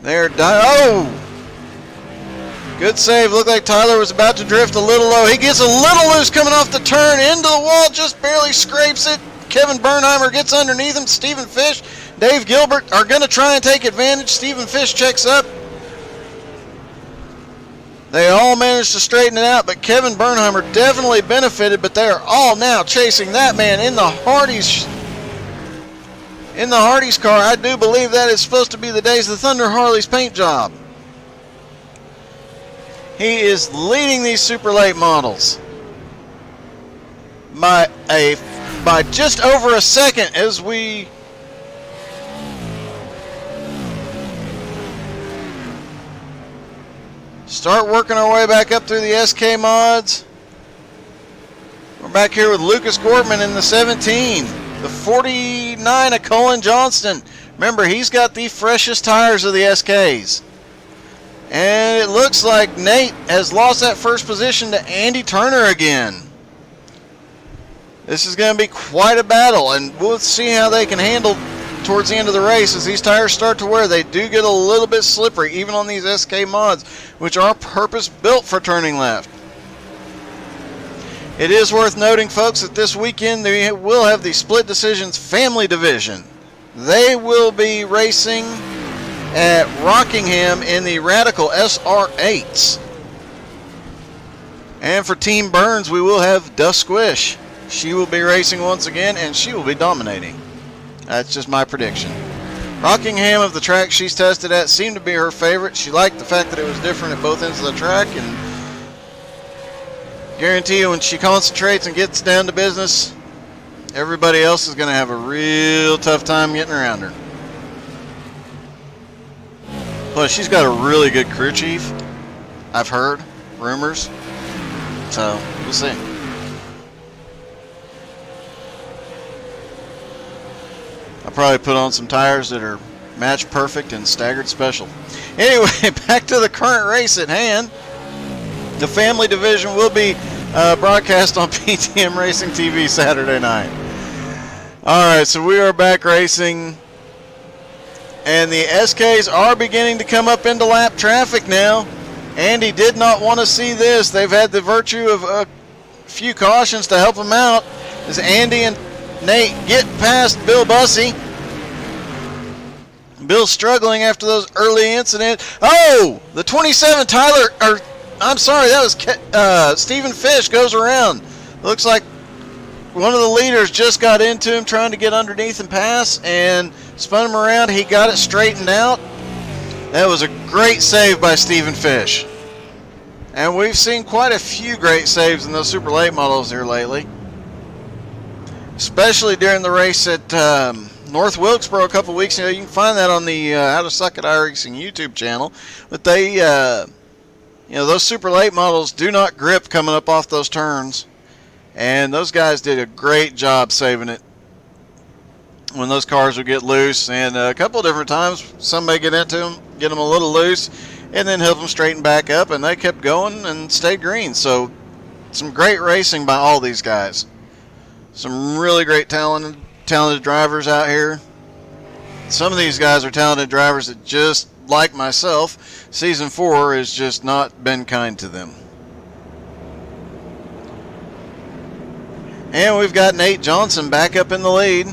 Oh! Good save. Looked like Tyler was about to drift a little low. He gets a little loose coming off the turn. Into the wall, just barely scrapes it. Kevin Bernheimer gets underneath him. Stephen Fish, Dave Gilbert are going to try and take advantage. Stephen Fish checks up. They all managed to straighten it out, but Kevin Bernheimer definitely benefited, but they are all now chasing that man in the Hardee's car. I do believe that is supposed to be the Days of Thunder Harley's paint job. He is leading these super late models by just over a second as we start working our way back up through the SK mods. We're back here with Lucas Gortman in the 17. The 49 of Colin Johnston. Remember, he's got the freshest tires of the SKs. And it looks like Nate has lost that first position to Andy Turner again. This is going to be quite a battle, and we'll see how they can handle towards the end of the race. As these tires start to wear, they do get a little bit slippery, even on these SK mods, which are purpose-built for turning left. It is worth noting, folks, that this weekend they will have the Split Decisions Family Division. They will be racing at Rockingham in the Radical SR8s. And for Team Burns, we will have Duff Squish. She will be racing once again, and she will be dominating. That's just my prediction. Rockingham, of the track she's tested at, seemed to be her favorite. She liked the fact that it was different at both ends of the track, and guarantee you when she concentrates and gets down to business, everybody else is going to have a real tough time getting around her. Plus, she's got a really good crew chief. I've heard rumors. So, we'll see. I'll probably put on some tires that are match perfect and staggered special. Anyway, back to the current race at hand. The family division will be broadcast on PTM Racing TV Saturday night. Alright, so we are back racing. And the SKs are beginning to come up into lap traffic now. Andy did not want to see this. They've had the virtue of a few cautions to help them out. As Andy and Nate get past Bill Bussey. Bill's struggling after those early incidents. Oh! The 27 Tyler, or I'm sorry, that was Stephen Fish goes around. Looks like one of the leaders just got into him trying to get underneath and pass and spun him around. He got it straightened out. That was a great save by Stephen Fish. And we've seen quite a few great saves in those super late models here lately. Especially during the race at North Wilkesboro a couple weeks ago. You can find that on the How to Suck at iRacing YouTube channel. But they You know, those super late models do not grip coming up off those turns. And those guys did a great job saving it when those cars would get loose. And a couple of different times, somebody get into them, get them a little loose, and then help them straighten back up. And they kept going and stayed green. So some great racing by all these guys. Some really great talented drivers out here. Some of these guys are talented drivers that, just like myself, Season 4 has just not been kind to them. And we've got Nate Johnson back up in the lead.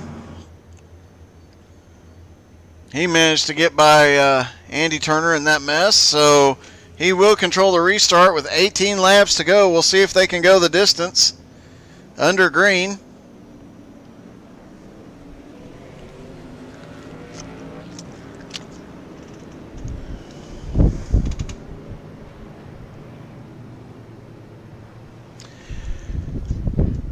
He managed to get by Andy Turner in that mess, so he will control the restart with 18 laps to go. We'll see if they can go the distance under green.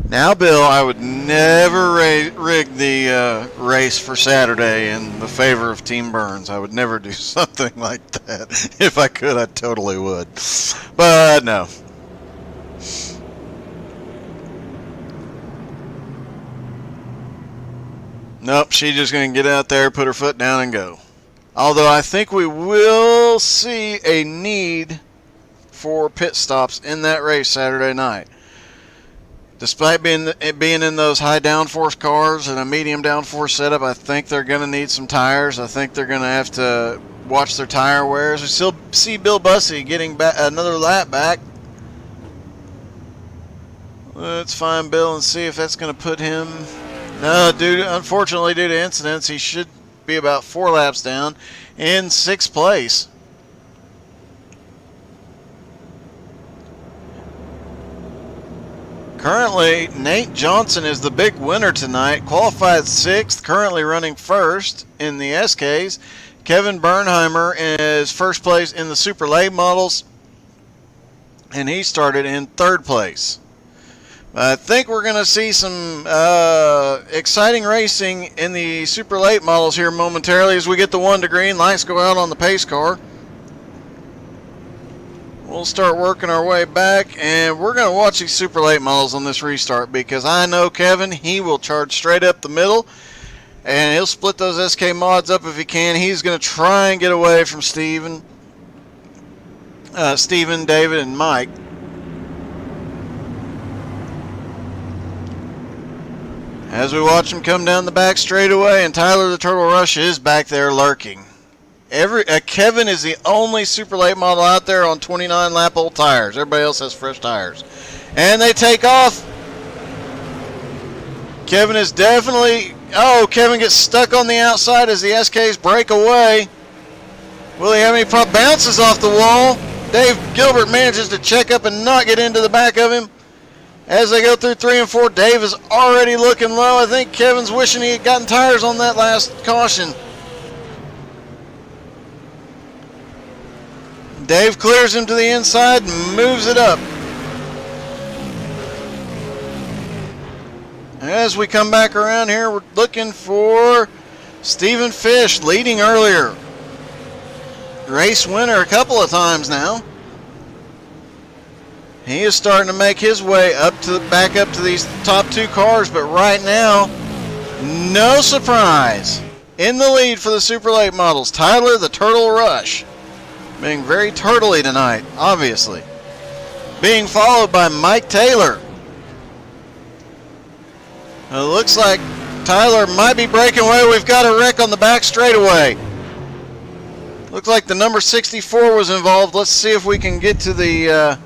Now, Bill, I would never rig the race for Saturday in the favor of Team Burns. I would never do something like that. If I could, I totally would. But no. Nope, she's just going to get out there, put her foot down, and go. Although I think we will see a need for pit stops in that race Saturday night. Despite being in those high downforce cars and a medium downforce setup, I think they're going to need some tires. I think they're going to have to watch their tire wears. We still see Bill Bussey getting back another lap back. Let's find Bill and see if that's going to put him. No, unfortunately, due to incidents, he should be about 4 laps down in 6th place. Currently, Nate Johnson is the big winner tonight. Qualified 6th, currently running 1st in the SKs. Kevin Bernheimer is 1st place in the Super Late models, and he started in 3rd place. I think we're going to see some exciting racing in the Super Late models here momentarily as we get the 1 to green. Lights go out on the pace car. We'll start working our way back, and we're going to watch these super late models on this restart because I know Kevin, he will charge straight up the middle, and he'll split those SK mods up if he can. He's going to try and get away from Steven, David, and Mike. As we watch him come down the back straightaway, and Tyler the Turtle Rush is back there lurking. Kevin is the only super late model out there on 29 lap old tires. Everybody else has fresh tires. And they take off. Kevin is definitely... Oh, Kevin gets stuck on the outside as the SKs break away. Will he have any bounces off the wall? Dave Gilbert manages to check up and not get into the back of him. As they go through 3 and 4, Dave is already looking low. I think Kevin's wishing he had gotten tires on that last caution. Dave clears him to the inside and moves it up. As we come back around here, we're looking for Stephen Fish, leading earlier. Race winner a couple of times now. He is starting to make his way back up to these top 2 cars, but right now, no surprise. In the lead for the super late models, Tyler the Turtle Rush. Being very turtley tonight, obviously. Being followed by Mike Taylor. It looks like Tyler might be breaking away. We've got a wreck on the back straightaway. Looks like the number 64 was involved. Let's see if we can get to the...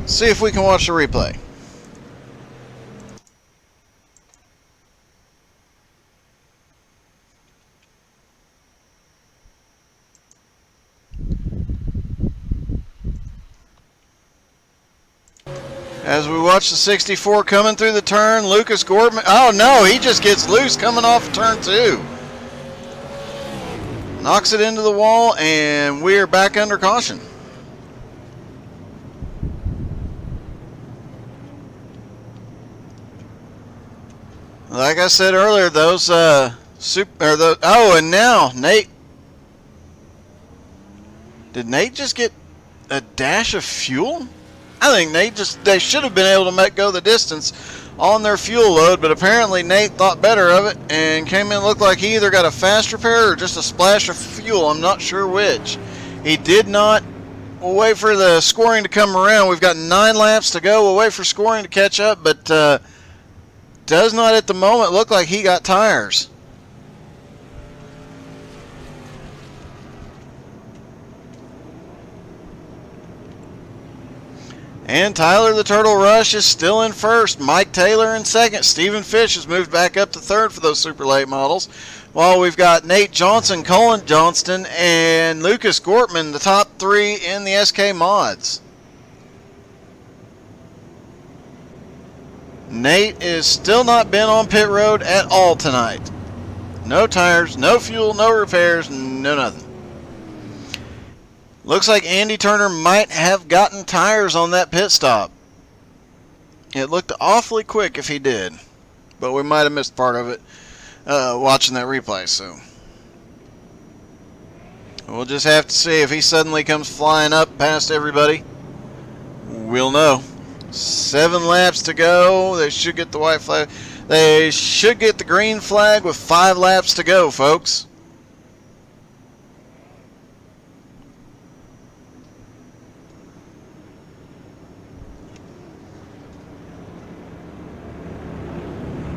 see if we can watch the replay. As we watch the 64 coming through the turn, Lucas Gordon. Oh no, he just gets loose coming off turn 2. Knocks it into the wall, and we are back under caution. Like I said earlier, those and now Nate. Did Nate just get a dash of fuel? I think they should have been able to go the distance on their fuel load, but apparently Nate thought better of it and came in, looked like he either got a fast repair or just a splash of fuel. I'm not sure which. He did not. We'll wait for the scoring to come around. We've got 9 laps to go. We'll wait for scoring to catch up, but does not at the moment look like he got tires. And Tyler the Turtle Rush is still in first. Mike Taylor in second. Stephen Fish has moved back up to third for those super late models. While we've got Nate Johnson, Colin Johnston, and Lucas Gortman, the top 3 in the SK mods. Nate is still not been on pit road at all tonight. No tires, no fuel, no repairs, no nothing. Looks like Andy Turner might have gotten tires on that pit stop. It looked awfully quick if he did, but we might have missed part of it watching that replay. So we'll just have to see if he suddenly comes flying up past everybody. We'll know. 7 laps to go. They should get the white flag. They should get the green flag with 5 laps to go, folks.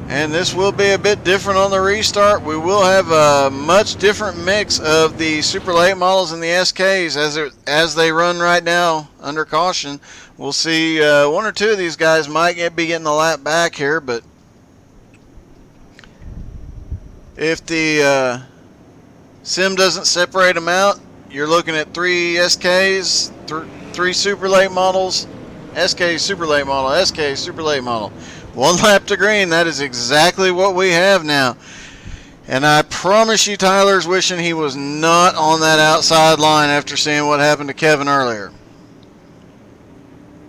And this will be a bit different on the restart. We will have a much different mix of the super late models and the SKs as they run right now under caution. We'll see 1 or 2 of these guys might be getting a lap back here, but if the sim doesn't separate them out, you're looking at 3 SKs, 3 super late models, SK super late model, SK super late model. 1 lap to green. That is exactly what we have now. And I promise you Tyler's wishing he was not on that outside line after seeing what happened to Kevin earlier.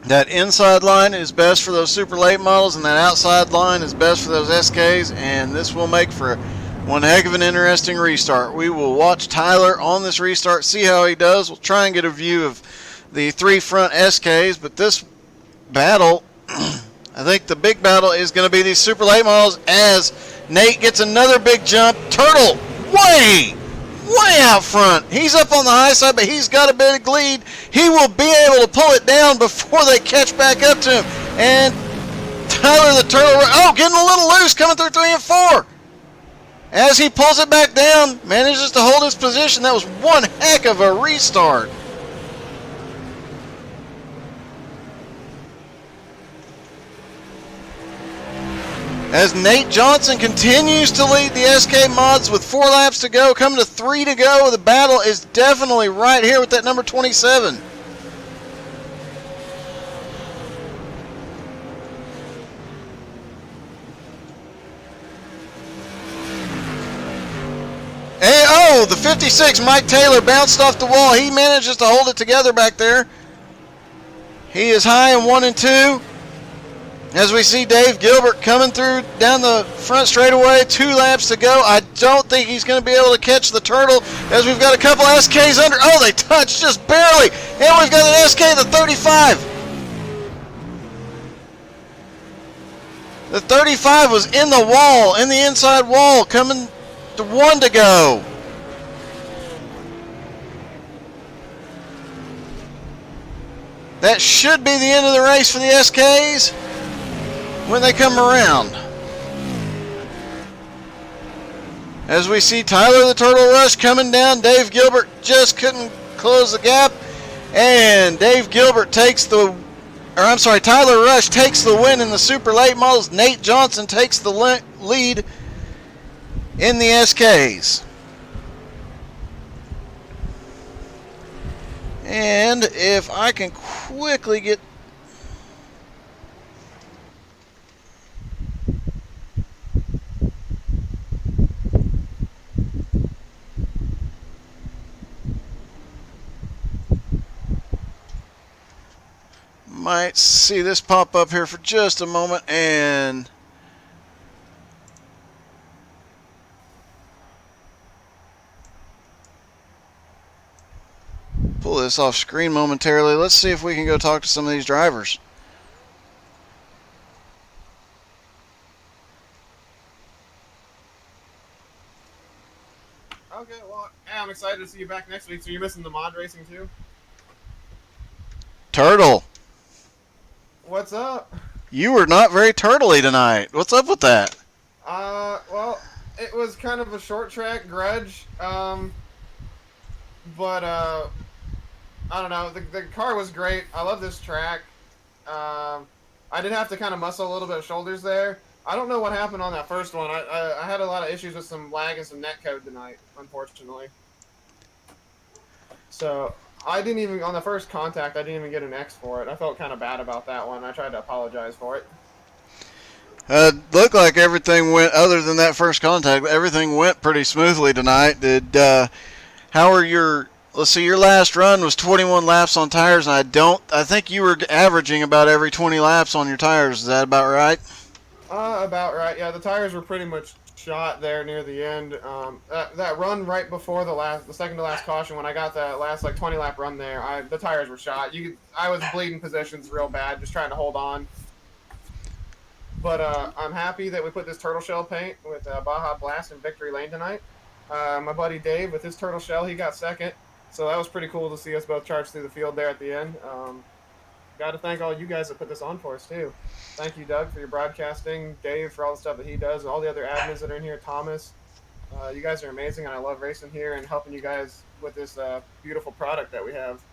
That inside line is best for those super late models, and that outside line is best for those SKs, and this will make for one heck of an interesting restart. We will watch Tyler on this restart, see how he does. We'll try and get a view of the 3 front SKs, but this battle... I think the big battle is going to be these super late models as Nate gets another big jump. Turtle way out front. He's up on the high side, but he's got a big lead. He will be able to pull it down before they catch back up to him. And Tyler the Turtle, getting a little loose coming through 3 and 4. As he pulls it back down, manages to hold his position. That was one heck of a restart. As Nate Johnson continues to lead the SK mods with 4 laps to go, coming to 3 to go. The battle is definitely right here with that number 27. And, the 56, Mike Taylor, bounced off the wall. He manages to hold it together back there. He is high in 1 and 2. As we see Dave Gilbert coming through down the front straightaway, 2 laps to go. I don't think he's going to be able to catch the Turtle as we've got a couple SKs under. Oh, they touched just barely. And we've got an SK, the 35. The 35 was in the wall, in the inside wall, coming to 1 to go. That should be the end of the race for the SKs. When they come around. As we see Tyler the Turtle Rush coming down, Dave Gilbert just couldn't close the gap, and Tyler Rush takes the win in the super late models. Nate Johnson takes the lead in the SKs. And if I can quickly get might see this pop up here for just a moment, and pull this off screen momentarily. Let's see if we can go talk to some of these drivers. Okay, well, yeah, I'm excited to see you back next week. So you're missing the mod racing too? Turtle, What's up? you were not very turtley tonight. What's up with that? Well, it was kind of a short track grudge. But I don't know. The car was great. I love this track. I did have to kind of muscle a little bit of shoulders there. I don't know what happened on that first one. I had a lot of issues with some lag and some netcode tonight, unfortunately. So I didn't even, on the first contact, I didn't even get an X for it. I felt kind of bad about that one. I tried to apologize for it. Looked like everything went, other than that first contact, everything went pretty smoothly tonight. How are your, let's see, your last run was 21 laps on tires, and I think you were averaging about every 20 laps on your tires. Is that about right? About right. Yeah, the tires were pretty much shot there near the end. That run right before the second to last caution, when I got that last like 20 lap run there, the tires were shot. I was bleeding positions real bad, just trying to hold on. But I'm happy that we put this turtle shell paint with Baja Blast in victory lane tonight. My buddy Dave with his turtle shell, he got second, so that was pretty cool to see us both charge through the field there at the end. Got to thank all you guys that put this on for us too. Thank you, Doug, for your broadcasting, Dave for all the stuff that he does, and all the other admins that are in here, Thomas. You guys are amazing, and I love racing here and helping you guys with this beautiful product that we have.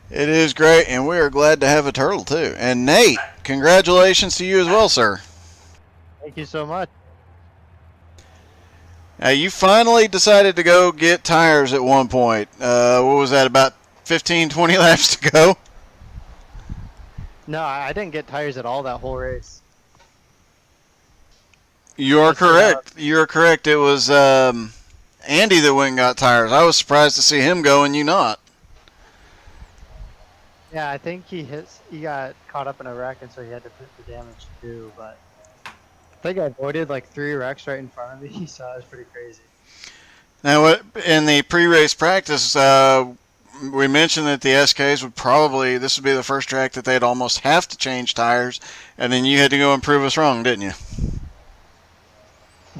It is great, and we are glad to have a turtle too. And Nate, congratulations to you as well, sir. Thank you so much. Now, you finally decided to go get tires at one point. What was that, about 15, 20 laps to go? No, I didn't get tires at all that whole race. You are correct. You are correct. It was Andy that went and got tires. I was surprised to see him go and you not. Yeah, I think he got caught up in a wreck, and so he had to put the damage too. But I think I avoided like 3 wrecks right in front of me, so it was pretty crazy. Now, in the pre-race practice, we mentioned that the SKs this would be the first track that they'd almost have to change tires, and then you had to go and prove us wrong, didn't you?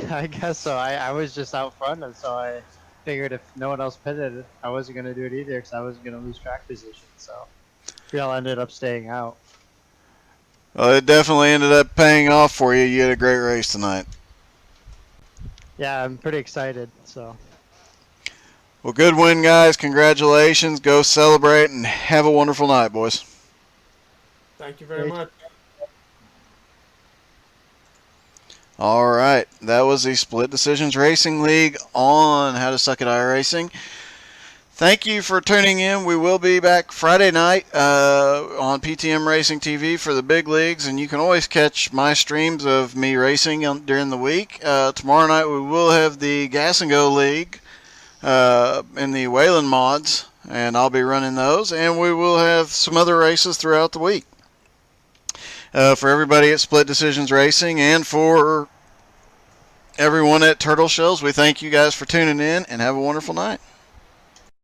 I guess so. I was just out front, and so I figured if no one else pitted, I wasn't going to do it either because I wasn't going to lose track position. So we all ended up staying out. Well, it definitely ended up paying off for you. You had a great race tonight. Yeah, I'm pretty excited. So. Well, good win, guys. Congratulations. Go celebrate and have a wonderful night, boys. Thank you very much. All right. That was the Split Decisions Racing League on How to Suck at iRacing. Thank you for tuning in. We will be back Friday night on PTM Racing TV for the big leagues, and you can always catch my streams of me racing during the week. Tomorrow night we will have the Gas and Go League in the Wayland mods, and I'll be running those, and we will have some other races throughout the week. For everybody at Split Decisions Racing and for everyone at Turtle Shells, we thank you guys for tuning in, and have a wonderful night.